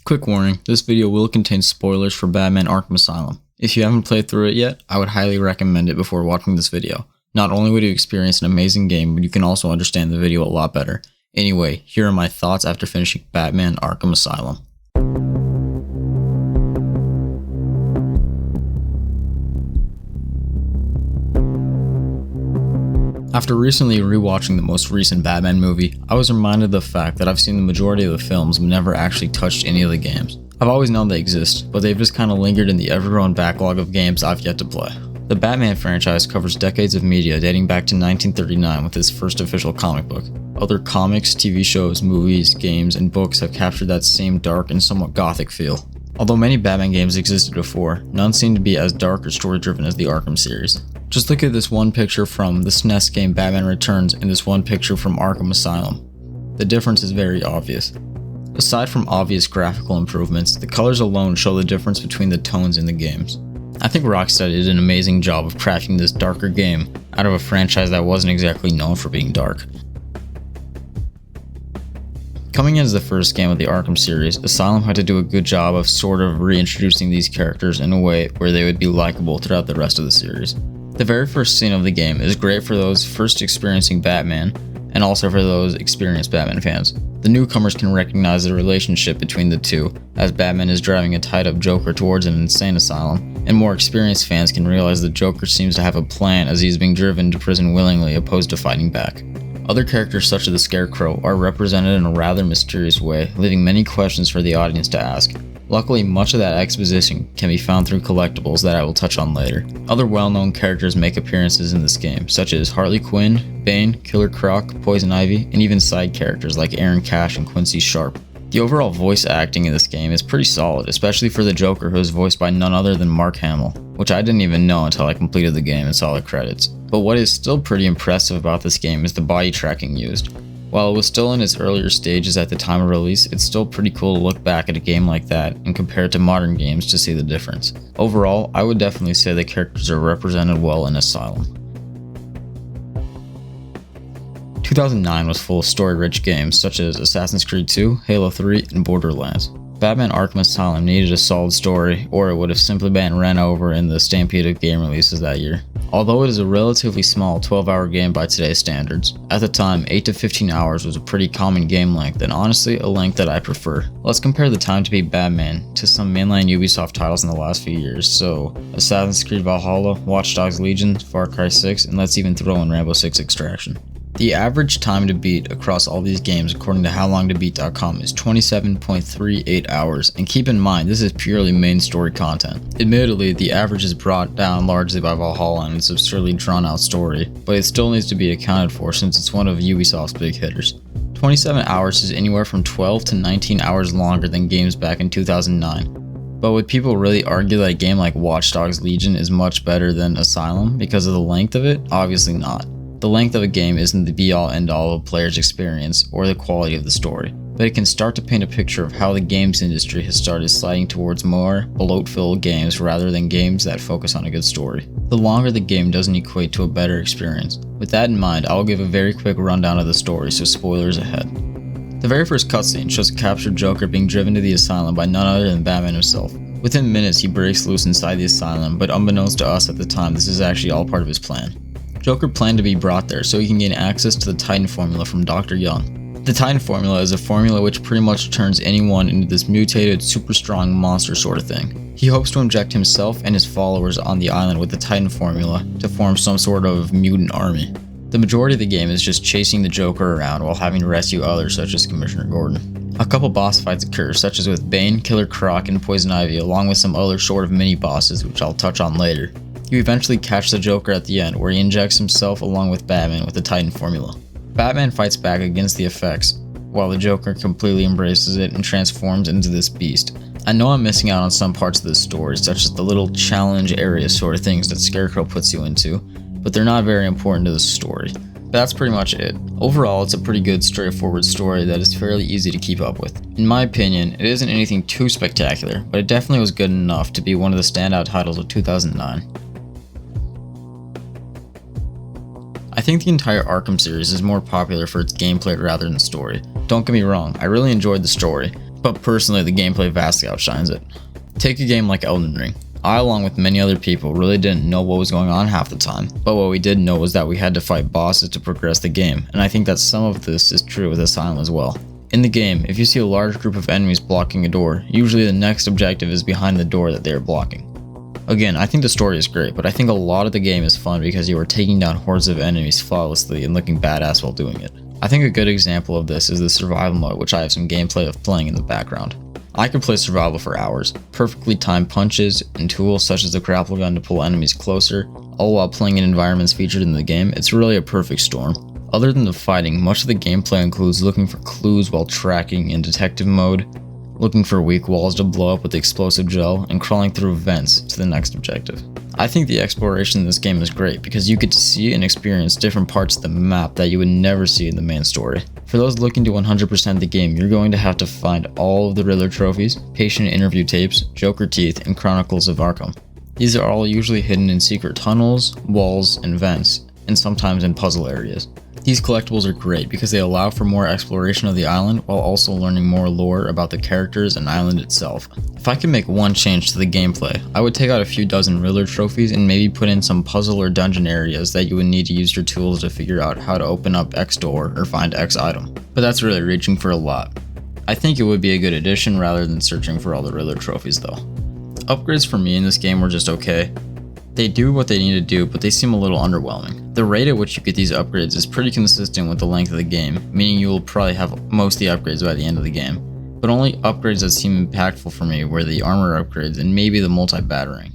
Quick warning, this video will contain spoilers for Batman Arkham Asylum. If you haven't played through it yet, I would highly recommend it before watching this video. Not only would you experience an amazing game, but you can also understand the video a lot better. Anyway, here are my thoughts after finishing Batman Arkham Asylum. After recently rewatching the most recent Batman movie, I was reminded of the fact that I've seen the majority of the films but never actually touched any of the games. I've always known they exist, but they've just kinda lingered in the ever-growing backlog of games I've yet to play. The Batman franchise covers decades of media dating back to 1939 with its first official comic book. Other comics, TV shows, movies, games, and books have captured that same dark and somewhat gothic feel. Although many Batman games existed before, none seem to be as dark or story-driven as the Arkham series. Just look at this one picture from the SNES game Batman Returns and this one picture from Arkham Asylum. The difference is very obvious. Aside from obvious graphical improvements, the colors alone show the difference between the tones in the games. I think Rocksteady did an amazing job of crafting this darker game out of a franchise that wasn't exactly known for being dark. Coming in as the first game of the Arkham series, Asylum had to do a good job of sort of reintroducing these characters in a way where they would be likable throughout the rest of the series. The very first scene of the game is great for those first experiencing Batman, and also for those experienced Batman fans. The newcomers can recognize the relationship between the two, as Batman is driving a tied-up Joker towards an insane asylum, and more experienced fans can realize the Joker seems to have a plan as he's being driven to prison willingly opposed to fighting back. Other characters such as the Scarecrow are represented in a rather mysterious way, leaving many questions for the audience to ask. Luckily, much of that exposition can be found through collectibles that I will touch on later. Other well-known characters make appearances in this game, such as Harley Quinn, Bane, Killer Croc, Poison Ivy, and even side characters like Aaron Cash and Quincy Sharp. The overall voice acting in this game is pretty solid, especially for the Joker, who is voiced by none other than Mark Hamill, which I didn't even know until I completed the game and saw the credits. But what is still pretty impressive about this game is the body tracking used. While it was still in its earlier stages at the time of release, it's still pretty cool to look back at a game like that and compare it to modern games to see the difference. Overall, I would definitely say the characters are represented well in Asylum. 2009 was full of story-rich games such as Assassin's Creed 2, Halo 3, and Borderlands. Batman Arkham Asylum needed a solid story, or it would have simply been ran over in the stampede of game releases that year. Although it is a relatively small 12-hour game by today's standards, at the time 8 to 15 hours was a pretty common game length and honestly a length that I prefer. Let's compare the time to beat Batman to some mainline Ubisoft titles in the last few years, so Assassin's Creed Valhalla, Watch Dogs Legion, Far Cry 6, and let's even throw in Rainbow Six Extraction. The average time to beat across all these games according to HowLongToBeat.com is 27.38 hours, and keep in mind this is purely main story content. Admittedly, the average is brought down largely by Valhalla and its absurdly drawn out story, but it still needs to be accounted for since it's one of Ubisoft's big hitters. 27 hours is anywhere from 12 to 19 hours longer than games back in 2009. But would people really argue that a game like Watch Dogs Legion is much better than Asylum because of the length of it? Obviously not. The length of a game isn't the be-all end-all of a player's experience or the quality of the story, but it can start to paint a picture of how the games industry has started sliding towards more bloat-filled games rather than games that focus on a good story. The longer the game doesn't equate to a better experience. With that in mind, I'll give a very quick rundown of the story, so spoilers ahead. The very first cutscene shows a captured Joker being driven to the asylum by none other than Batman himself. Within minutes, he breaks loose inside the asylum, but unbeknownst to us at the time, this is actually all part of his plan. Joker planned to be brought there so he can gain access to the Titan formula from Dr. Young. The Titan formula is a formula which pretty much turns anyone into this mutated, super strong monster sort of thing. He hopes to inject himself and his followers on the island with the Titan formula to form some sort of mutant army. The majority of the game is just chasing the Joker around while having to rescue others such as Commissioner Gordon. A couple boss fights occur, such as with Bane, Killer Croc, and Poison Ivy, along with some other sort of mini-bosses which I'll touch on later. You eventually catch the Joker at the end, where he injects himself along with Batman with the Titan formula. Batman fights back against the effects, while the Joker completely embraces it and transforms into this beast. I know I'm missing out on some parts of this story, such as the little challenge area sort of things that Scarecrow puts you into, but they're not very important to the story. But that's pretty much it. Overall, it's a pretty good, straightforward story that is fairly easy to keep up with. In my opinion, it isn't anything too spectacular, but it definitely was good enough to be one of the standout titles of 2009. I think the entire Arkham series is more popular for its gameplay rather than story. Don't get me wrong, I really enjoyed the story, but personally the gameplay vastly outshines it. Take a game like Elden Ring. I, along with many other people, really didn't know what was going on half the time, but what we did know was that we had to fight bosses to progress the game, and I think that some of this is true with Asylum as well. In the game, if you see a large group of enemies blocking a door, usually the next objective is behind the door that they are blocking. Again, I think the story is great, but I think a lot of the game is fun because you are taking down hordes of enemies flawlessly and looking badass while doing it. I think a good example of this is the survival mode, which I have some gameplay of playing in the background. I could play survival for hours, perfectly timed punches and tools such as the grapple gun to pull enemies closer, all while playing in environments featured in the game. It's really a perfect storm. Other than the fighting, much of the gameplay includes looking for clues while tracking in detective mode, looking for weak walls to blow up with explosive gel, and crawling through vents to the next objective. I think the exploration in this game is great because you get to see and experience different parts of the map that you would never see in the main story. For those looking to 100% the game, you're going to have to find all of the Riddler trophies, patient interview tapes, Joker teeth, and Chronicles of Arkham. These are all usually hidden in secret tunnels, walls, and vents, and sometimes in puzzle areas. These collectibles are great because they allow for more exploration of the island while also learning more lore about the characters and island itself. If I could make one change to the gameplay, I would take out a few dozen Riddler trophies and maybe put in some puzzle or dungeon areas that you would need to use your tools to figure out how to open up X door or find X item. But that's really reaching for a lot. I think it would be a good addition rather than searching for all the Riddler trophies though. Upgrades for me in this game were just okay. They do what they need to do, but they seem a little underwhelming. The rate at which you get these upgrades is pretty consistent with the length of the game, meaning you will probably have most of the upgrades by the end of the game. But only upgrades that seem impactful for me were the armor upgrades and maybe the multi-battering.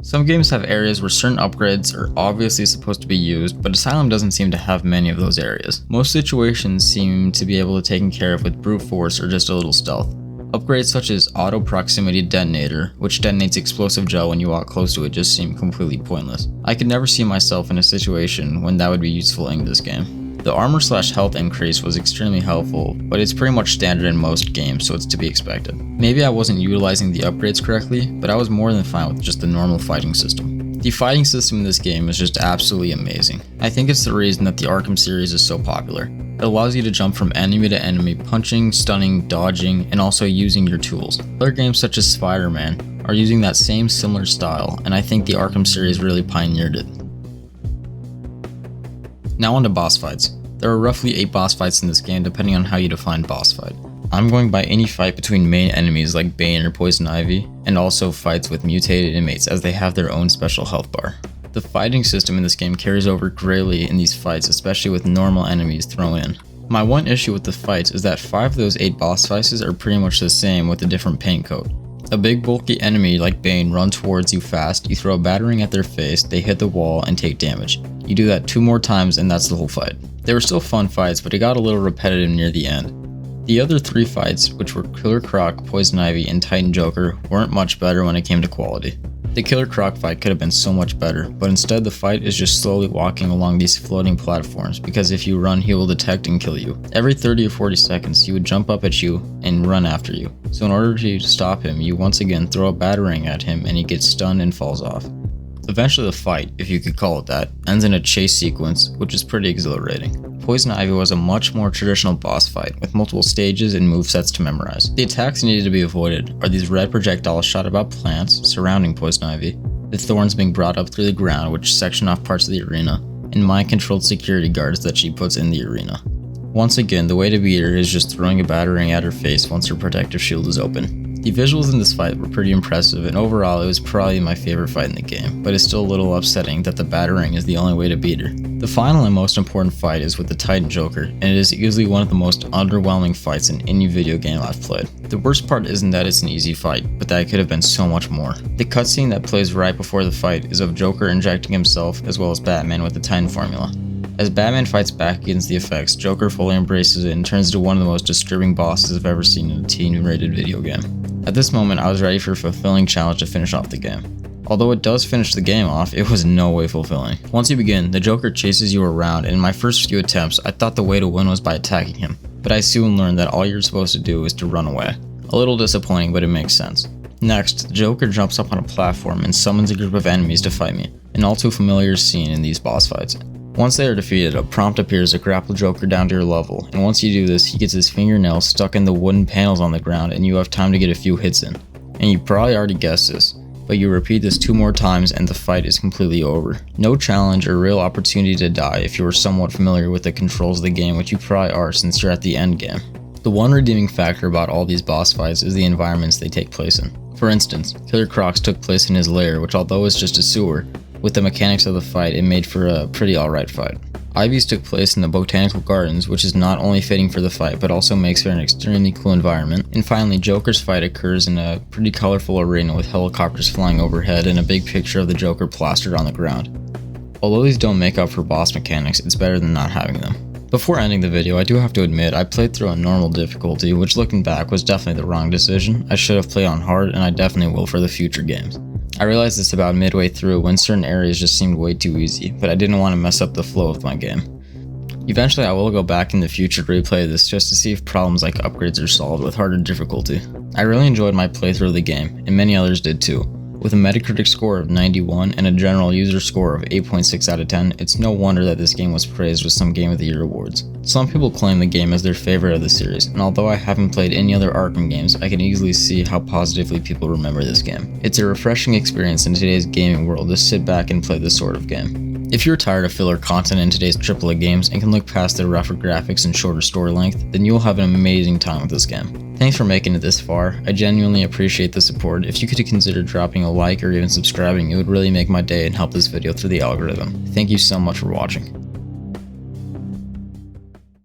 Some games have areas where certain upgrades are obviously supposed to be used, but Asylum doesn't seem to have many of those areas. Most situations seem to be able to be taken care of with brute force or just a little stealth. Upgrades such as Auto Proximity Detonator, which detonates explosive gel when you walk close to it, just seem completely pointless. I could never see myself in a situation when that would be useful in this game. The armor/health increase was extremely helpful, but it's pretty much standard in most games, so it's to be expected. Maybe I wasn't utilizing the upgrades correctly, but I was more than fine with just the normal fighting system. The fighting system in this game is just absolutely amazing. I think it's the reason that the Arkham series is so popular. It allows you to jump from enemy to enemy, punching, stunning, dodging, and also using your tools. Other games such as Spider-Man are using that same similar style, and I think the Arkham series really pioneered it. Now on to boss fights. There are roughly 8 boss fights in this game depending on how you define boss fight. I'm going by any fight between main enemies like Bane or Poison Ivy, and also fights with mutated inmates as they have their own special health bar. The fighting system in this game carries over greatly in these fights, especially with normal enemies thrown in. My one issue with the fights is that 5 of those 8 boss fights are pretty much the same with a different paint coat. A big bulky enemy like Bane runs towards you fast, you throw a battering at their face, they hit the wall and take damage. You do that 2 more times and that's the whole fight. They were still fun fights, but it got a little repetitive near the end. The other 3 fights, which were Killer Croc, Poison Ivy, and Titan Joker, weren't much better when it came to quality. The Killer Croc fight could have been so much better, but instead the fight is just slowly walking along these floating platforms because if you run he will detect and kill you. Every 30 or 40 seconds he would jump up at you and run after you. So in order to stop him, you once again throw a batarang at him and he gets stunned and falls off. Eventually the fight, if you could call it that, ends in a chase sequence, which is pretty exhilarating. Poison Ivy was a much more traditional boss fight, with multiple stages and movesets to memorize. The attacks needed to be avoided are these red projectiles shot about plants surrounding Poison Ivy, the thorns being brought up through the ground which section off parts of the arena, and mind-controlled security guards that she puts in the arena. Once again, the way to beat her is just throwing a batarang at her face once her protective shield is open. The visuals in this fight were pretty impressive, and overall it was probably my favorite fight in the game, but it's still a little upsetting that the batarang is the only way to beat her. The final and most important fight is with the Titan Joker, and it is easily one of the most underwhelming fights in any video game I've played. The worst part isn't that it's an easy fight, but that it could have been so much more. The cutscene that plays right before the fight is of Joker injecting himself as well as Batman with the Titan formula. As Batman fights back against the effects, Joker fully embraces it and turns into one of the most disturbing bosses I've ever seen in a teen-rated video game. At this moment, I was ready for a fulfilling challenge to finish off the game. Although it does finish the game off, it was no way fulfilling. Once you begin, the Joker chases you around, and in my first few attempts, I thought the way to win was by attacking him, but I soon learned that all you're supposed to do is to run away. A little disappointing, but it makes sense. Next, the Joker jumps up on a platform and summons a group of enemies to fight me, an all too familiar scene in these boss fights. Once they are defeated, a prompt appears to grapple Joker down to your level, and once you do this, he gets his fingernails stuck in the wooden panels on the ground and you have time to get a few hits in. And you probably already guessed this, but you repeat this 2 more times and the fight is completely over. No challenge or real opportunity to die if you are somewhat familiar with the controls of the game, which you probably are since you're at the end game. The one redeeming factor about all these boss fights is the environments they take place in. For instance, Killer Croc's took place in his lair, which although is just a sewer, with the mechanics of the fight it made for a pretty alright fight. Ivy's took place in the Botanical Gardens, which is not only fitting for the fight but also makes for an extremely cool environment. And finally, Joker's fight occurs in a pretty colorful arena with helicopters flying overhead and a big picture of the Joker plastered on the ground. Although these don't make up for boss mechanics, it's better than not having them. Before ending the video, I do have to admit I played through on normal difficulty, which looking back was definitely the wrong decision. I should have played on hard, and I definitely will for the future games. I realized this about midway through when certain areas just seemed way too easy, but I didn't want to mess up the flow of my game. Eventually I will go back in the future to replay this just to see if problems like upgrades are solved with harder difficulty. I really enjoyed my playthrough of the game, and many others did too. With a Metacritic score of 91 and a general user score of 8.6 out of 10, it's no wonder that this game was praised with some Game of the Year awards. Some people claim the game as their favorite of the series, and although I haven't played any other Arkham games, I can easily see how positively people remember this game. It's a refreshing experience in today's gaming world to sit back and play this sort of game. If you're tired of filler content in today's AAA games and can look past the rougher graphics and shorter story length, then you'll have an amazing time with this game. Thanks for making it this far. I genuinely appreciate the support. If you could consider dropping a like or even subscribing, it would really make my day and help this video through the algorithm. Thank you so much for watching.